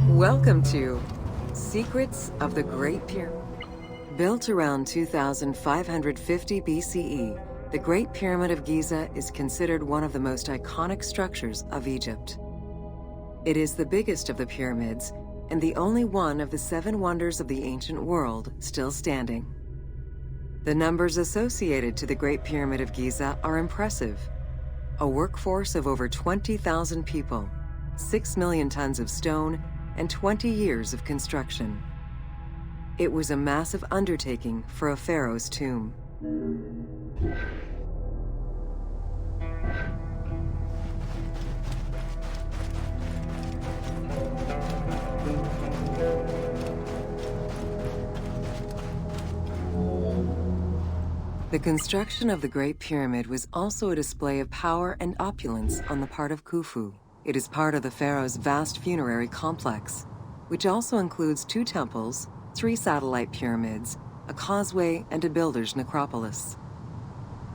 Welcome to Secrets of the Great Pyramid. Built around 2550 BCE, the Great Pyramid of Giza is considered one of the most iconic structures of Egypt. It is the biggest of the pyramids and the only one of the 7 wonders of the ancient world still standing. The numbers associated to the Great Pyramid of Giza are impressive. A workforce of over 20,000 people, 6 million tons of stone, and 20 years of construction. It was a massive undertaking for a pharaoh's tomb. The construction of the Great Pyramid was also a display of power and opulence on the part of Khufu. It is part of the pharaoh's vast funerary complex, which also includes 2 temples, 3 satellite pyramids, a causeway, and a builder's necropolis.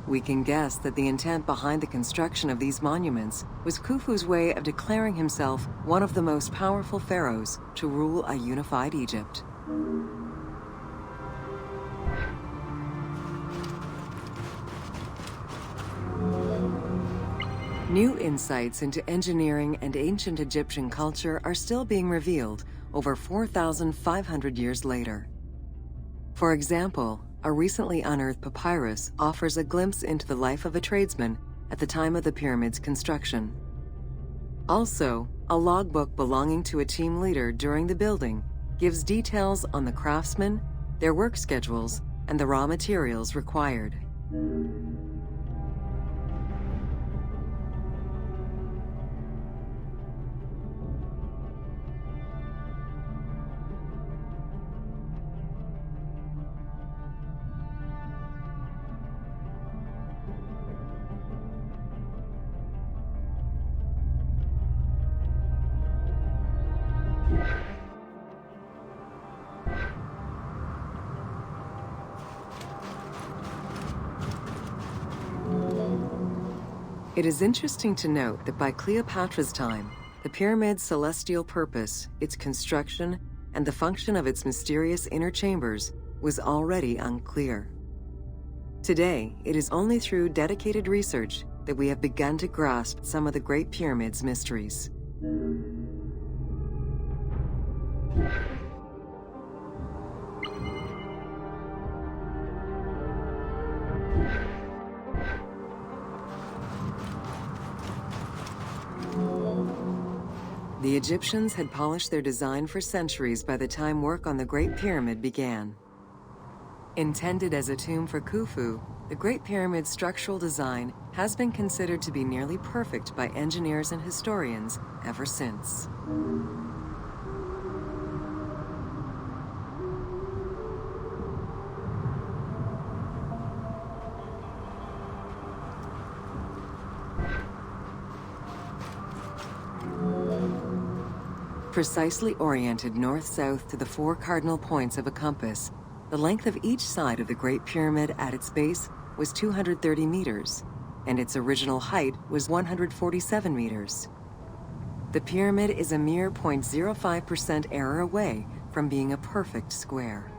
We can guess that the intent behind the construction of these monuments was Khufu's way of declaring himself one of the most powerful pharaohs to rule a unified Egypt. New insights into engineering and ancient Egyptian culture are still being revealed over 4,500 years later. For example, a recently unearthed papyrus offers a glimpse into the life of a tradesman at the time of the pyramid's construction. Also, a logbook belonging to a team leader during the building gives details on the craftsmen, their work schedules, and the raw materials required. It is interesting to note that by Cleopatra's time, the pyramid's celestial purpose, its construction, and the function of its mysterious inner chambers was already unclear. Today, it is only through dedicated research that we have begun to grasp some of the Great Pyramid's mysteries. The Egyptians had polished their design for centuries by the time work on the Great Pyramid began. Intended as a tomb for Khufu, the Great Pyramid's structural design has been considered to be nearly perfect by engineers and historians ever since. Precisely oriented north-south to the 4 cardinal points of a compass, the length of each side of the Great Pyramid at its base was 230 meters, and its original height was 147 meters. The pyramid is a mere 0.05% error away from being a perfect square.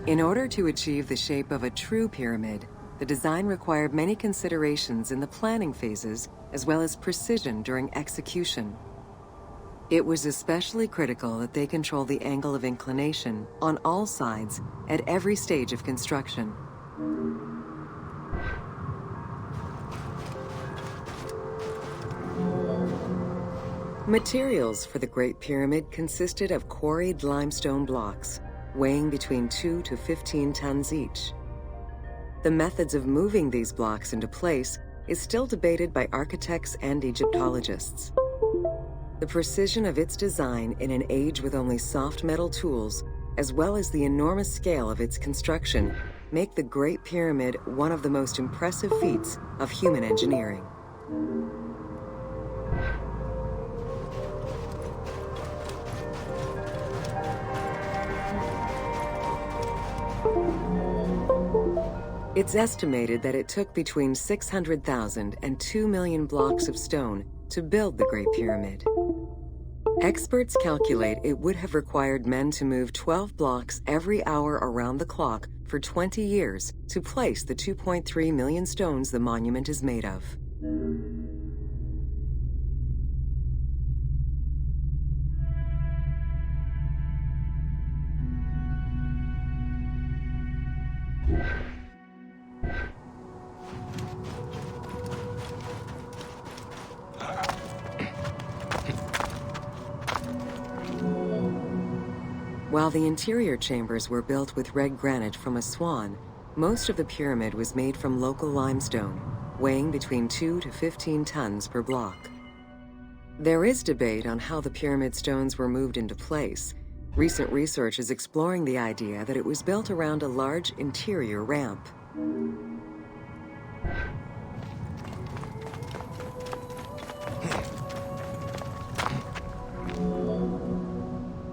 In order to achieve the shape of a true pyramid, the design required many considerations in the planning phases as well as precision during execution. It was especially critical that they control the angle of inclination on all sides at every stage of construction. Materials for the Great Pyramid consisted of quarried limestone blocks, weighing between 2 to 15 tons each. The methods of moving these blocks into place is still debated by architects and Egyptologists. The precision of its design in an age with only soft metal tools, as well as the enormous scale of its construction, make the Great Pyramid one of the most impressive feats of human engineering. It's estimated that it took between 600,000 and 2 million blocks of stone to build the Great Pyramid. Experts calculate it would have required men to move 12 blocks every hour around the clock for 20 years to place the 2.3 million stones the monument is made of. While the interior chambers were built with red granite from Aswan, most of the pyramid was made from local limestone, weighing between 2 to 15 tons per block. There is debate on how the pyramid stones were moved into place. Recent research is exploring the idea that it was built around a large interior ramp.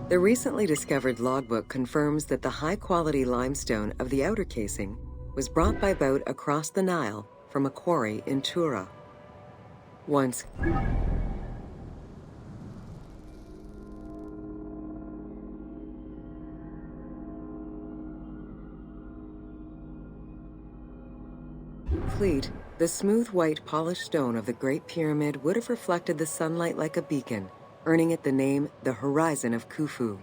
The recently discovered logbook confirms that the high-quality limestone of the outer casing was brought by boat across the Nile from a quarry in Tura. Once complete, the smooth white polished stone of the Great Pyramid would have reflected the sunlight like a beacon, earning it the name the Horizon of Khufu.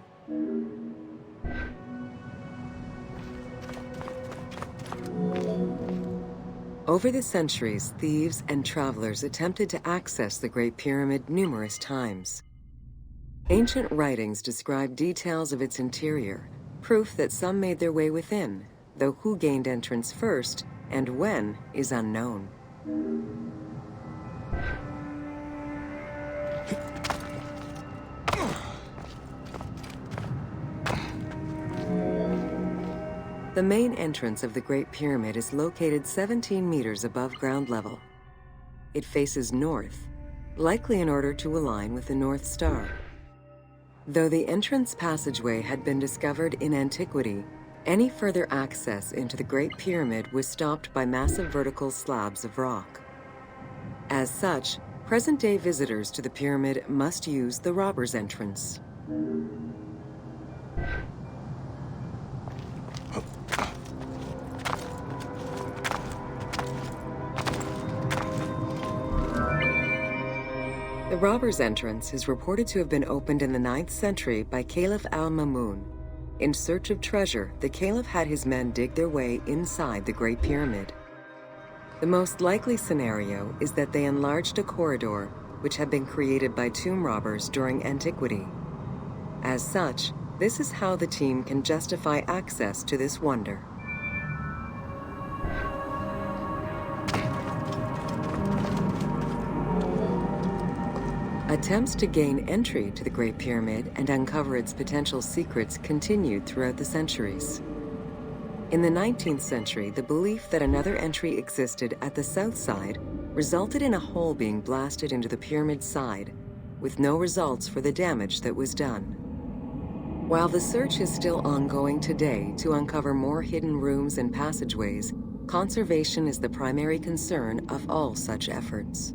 Over the centuries, thieves and travelers attempted to access the Great Pyramid numerous times. Ancient writings describe details of its interior, proof that some made their way within, though who gained entrance first and when is unknown. The main entrance of the Great Pyramid is located 17 meters above ground level. It faces north, likely in order to align with the North Star. Though the entrance passageway had been discovered in antiquity, any further access into the Great Pyramid was stopped by massive vertical slabs of rock. As such, present-day visitors to the pyramid must use the robber's entrance. The robber's entrance is reported to have been opened in the 9th century by Caliph al-Mamun. In search of treasure, the Caliph had his men dig their way inside the Great Pyramid. The most likely scenario is that they enlarged a corridor which had been created by tomb robbers during antiquity. As such, this is how the team can justify access to this wonder. Attempts to gain entry to the Great Pyramid and uncover its potential secrets continued throughout the centuries. In the 19th century, the belief that another entry existed at the south side resulted in a hole being blasted into the pyramid's side, with no results for the damage that was done. While the search is still ongoing today to uncover more hidden rooms and passageways, conservation is the primary concern of all such efforts.